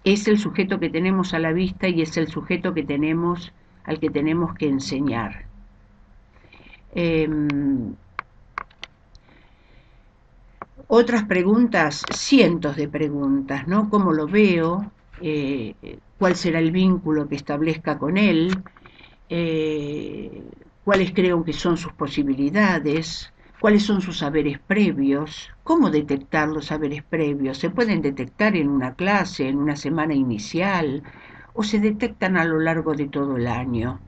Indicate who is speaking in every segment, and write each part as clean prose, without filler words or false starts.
Speaker 1: es el sujeto que tenemos a la vista y es el sujeto que tenemos, al que tenemos que enseñar. Eh, Otras preguntas, cientos de preguntas, ¿no? ¿Cómo lo veo? ¿Cuál será el vínculo que establezca con él? Eh, ¿Cuáles creo que son sus posibilidades? ¿Cuáles son sus saberes previos? ¿Cómo detectar los saberes previos? ¿Se pueden detectar en una clase, en una semana inicial? ¿O se detectan a lo largo de todo el año?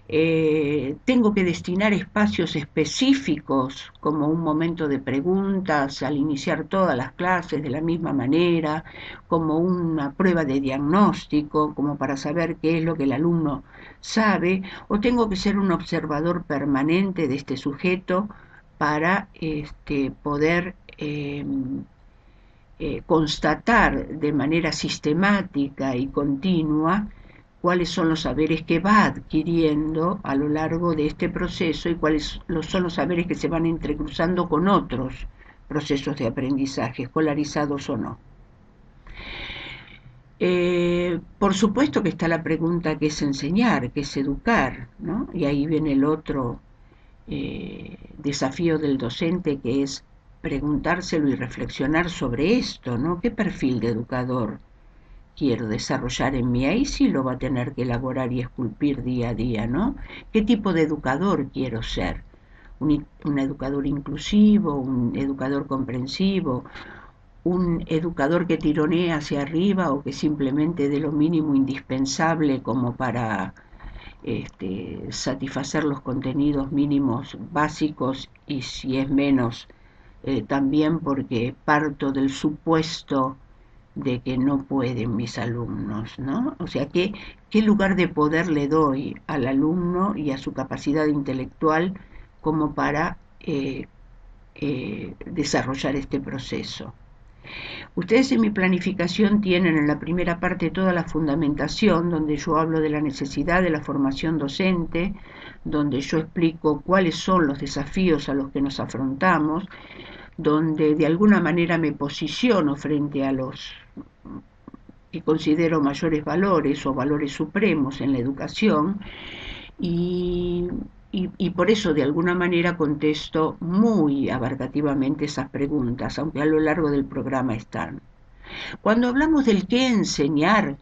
Speaker 1: Tengo que destinar espacios específicos como un momento de preguntas al iniciar todas las clases de la misma manera, como una prueba de diagnóstico, como para saber qué es lo que el alumno sabe, o tengo que ser un observador permanente de este sujeto para poder constatar de manera sistemática y continua cuáles son los saberes que va adquiriendo a lo largo de este proceso y cuáles son los saberes que se van entrecruzando con otros procesos de aprendizaje, escolarizados o no. Por supuesto que está la pregunta que es enseñar, que es educar, ¿no? Y ahí viene el otro desafío del docente, que es preguntárselo y reflexionar sobre esto, ¿no? ¿Qué perfil de educador quiero desarrollar en mí? Ahí sí lo va a tener que elaborar y esculpir día a día, ¿no? ¿Qué tipo de educador quiero ser? Un educador inclusivo, un educador comprensivo, un educador que tironee hacia arriba o que simplemente dé lo mínimo indispensable como para satisfacer los contenidos mínimos básicos, y si es menos, también porque parto del supuesto de que no pueden mis alumnos, ¿no? O sea, ¿qué lugar de poder le doy al alumno y a su capacidad intelectual como para desarrollar este proceso? Ustedes en mi planificación tienen en la primera parte toda la fundamentación, donde yo hablo de la necesidad de la formación docente, donde yo explico cuáles son los desafíos a los que nos afrontamos, donde de alguna manera me posiciono frente a los que considero mayores valores o valores supremos en la educación, y, y por eso de alguna manera contesto muy abarcativamente esas preguntas, aunque a lo largo del programa están. Cuando hablamos del qué enseñar,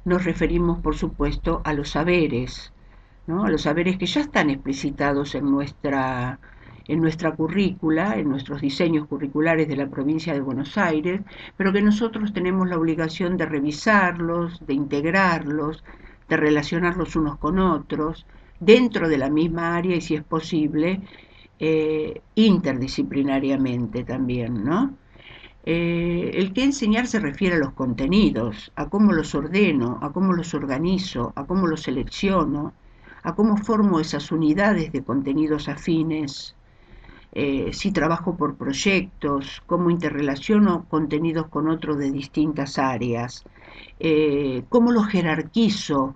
Speaker 1: nos referimos, por supuesto, a los saberes, ¿no? A los saberes que ya están explicitados en nuestra currícula, en nuestros diseños curriculares de la provincia de Buenos Aires, pero que nosotros tenemos la obligación de revisarlos, de integrarlos, de relacionarlos unos con otros, dentro de la misma área y, si es posible, interdisciplinariamente también, ¿no? El que enseñar se refiere a los contenidos, a cómo los ordeno, a cómo los organizo, a cómo los selecciono, a cómo formo esas unidades de contenidos afines, si trabajo por proyectos, cómo interrelaciono contenidos con otros de distintas áreas, cómo los jerarquizo,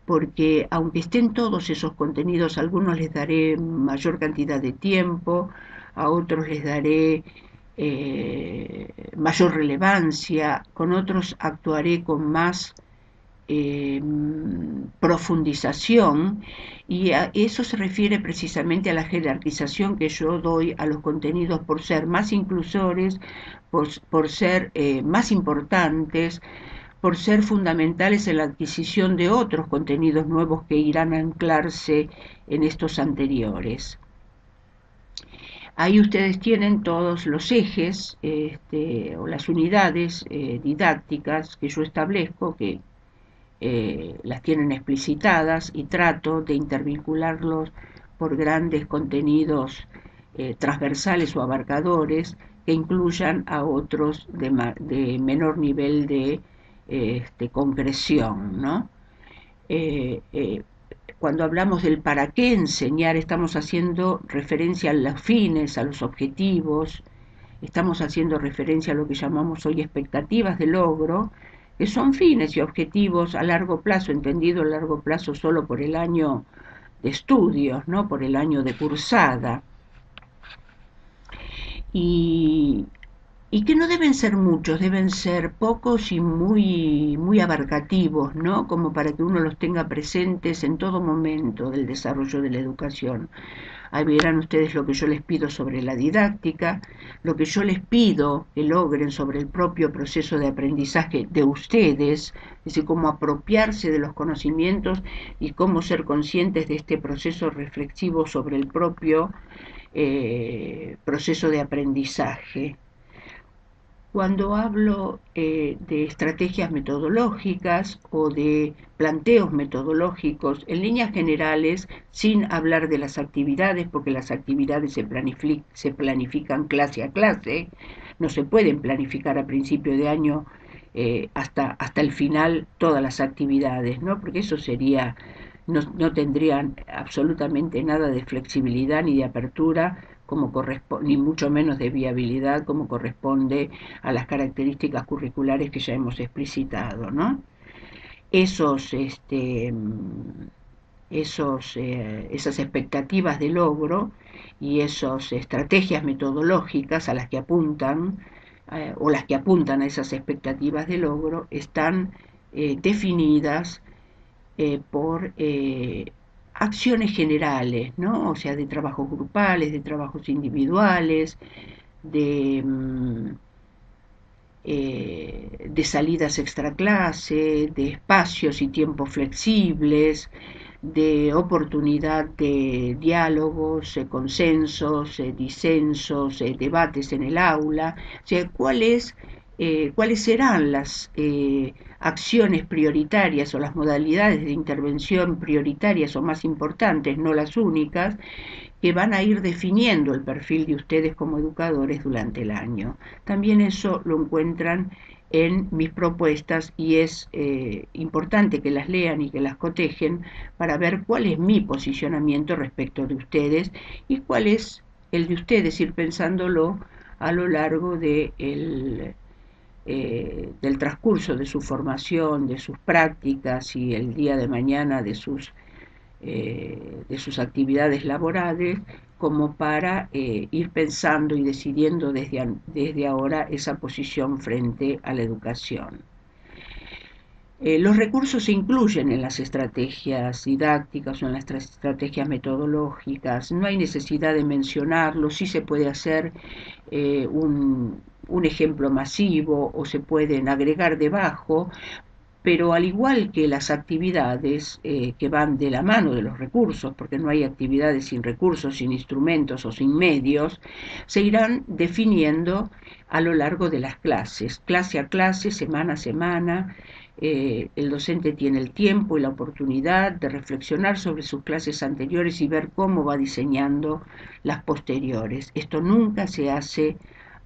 Speaker 1: porque aunque estén todos esos contenidos, a algunos les daré mayor cantidad de tiempo, a otros les daré mayor relevancia, con otros actuaré con más profundización, y a eso se refiere precisamente a la jerarquización que yo doy a los contenidos por ser más inclusores, por ser más importantes, por ser fundamentales en la adquisición de otros contenidos nuevos que irán a anclarse en estos anteriores. Ahí ustedes tienen todos los ejes o las unidades didácticas que yo establezco, que las tienen explicitadas, y trato de intervincularlos por grandes contenidos transversales o abarcadores que incluyan a otros de menor nivel de concreción, ¿no? Eh, eh, Cuando hablamos del para qué enseñar, estamos haciendo referencia a los fines, a los objetivos, estamos haciendo referencia a lo que llamamos hoy expectativas de logro, que son fines y objetivos a largo plazo, entendido a largo plazo solo por el año de estudios, no por el año de cursada. Y y que no deben ser muchos, deben ser pocos y muy abarcativos, ¿no? Como para que uno los tenga presentes en todo momento del desarrollo de la educación. Ahí verán ustedes lo que yo les pido sobre la didáctica, lo que yo les pido que logren sobre el propio proceso de aprendizaje de ustedes, es decir, cómo apropiarse de los conocimientos y cómo ser conscientes de este proceso reflexivo sobre el propio proceso de aprendizaje. Cuando hablo de estrategias metodológicas o de planteos metodológicos, en líneas generales, sin hablar de las actividades, porque las actividades se planifican clase a clase, no se pueden planificar a principio de año hasta el final todas las actividades, ¿no? Porque eso sería, no tendrían absolutamente nada de flexibilidad ni de apertura como corresponde, ni mucho menos de viabilidad como corresponde a las características curriculares que ya hemos explicitado, ¿no? Esos, esas expectativas de logro y esas estrategias metodológicas a las que apuntan o las que apuntan a esas expectativas de logro están definidas por acciones generales, ¿no? O sea, de trabajos grupales, de trabajos individuales, de, de salidas extraclase, de espacios y tiempos flexibles, de oportunidad de diálogos, consensos, disensos, debates en el aula. O sea, cuáles serán las acciones prioritarias o las modalidades de intervención prioritarias o más importantes, no las únicas, que van a ir definiendo el perfil de ustedes como educadores durante el año. También eso lo encuentran en mis propuestas y es importante que las lean y que las cotejen para ver cuál es mi posicionamiento respecto de ustedes y cuál es el de ustedes, ir pensándolo a lo largo del transcurso de su formación, de sus prácticas y el día de mañana de sus actividades laborales, como para ir pensando y decidiendo desde ahora esa posición frente a la educación. Los recursos se incluyen en las estrategias didácticas o en las estrategias metodológicas, no hay necesidad de mencionarlos, sí se puede hacer un ejemplo masivo o se pueden agregar debajo, pero al igual que las actividades que van de la mano de los recursos, porque no hay actividades sin recursos, sin instrumentos o sin medios, se irán definiendo a lo largo de las clases, clase a clase, semana a semana. El docente tiene el tiempo y la oportunidad de reflexionar sobre sus clases anteriores y ver cómo va diseñando las posteriores. Esto nunca se hace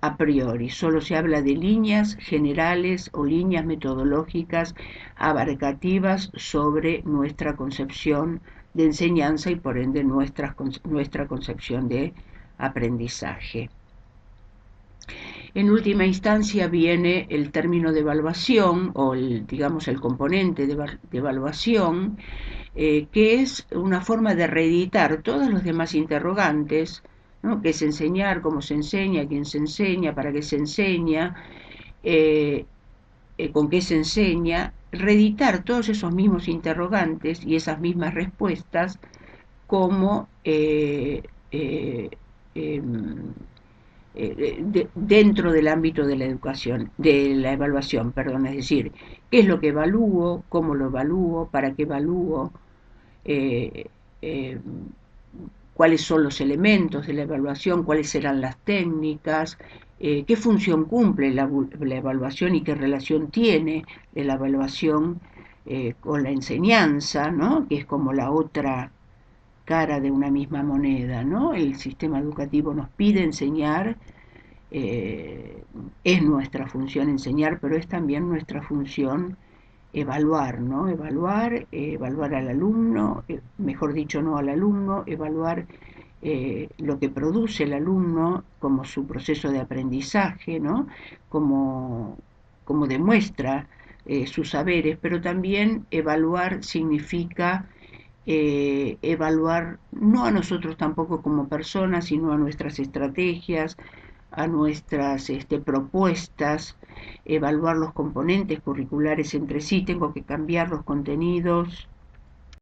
Speaker 1: a priori, solo se habla de líneas generales o líneas metodológicas abarcativas sobre nuestra concepción de enseñanza y por ende nuestra concepción de aprendizaje. En última instancia viene el término de evaluación o digamos el componente de evaluación, que es una forma de reeditar todos los demás interrogantes, ¿no? Que es enseñar, cómo se enseña, quién se enseña, para qué se enseña, eh, con qué se enseña, reeditar todos esos mismos interrogantes y esas mismas respuestas como eh, dentro del ámbito de la educación, de la evaluación, perdón, es decir, qué es lo que evalúo, cómo lo evalúo, para qué evalúo, eh, eh, cuáles son los elementos de la evaluación, cuáles serán las técnicas, qué función cumple la evaluación y qué relación tiene la evaluación con la enseñanza, ¿no? Que es como la otra cara de una misma moneda, ¿no? El sistema educativo nos pide enseñar, eh, es nuestra función enseñar, pero es también nuestra función evaluar, ¿no? Evaluar al alumno, mejor dicho, no al alumno, evaluar lo que produce el alumno como su proceso de aprendizaje, ¿no? Como demuestra sus saberes, pero también evaluar significa evaluar no a nosotros tampoco como personas, sino a nuestras estrategias, a nuestras propuestas, evaluar los componentes curriculares entre sí, tengo que cambiar los contenidos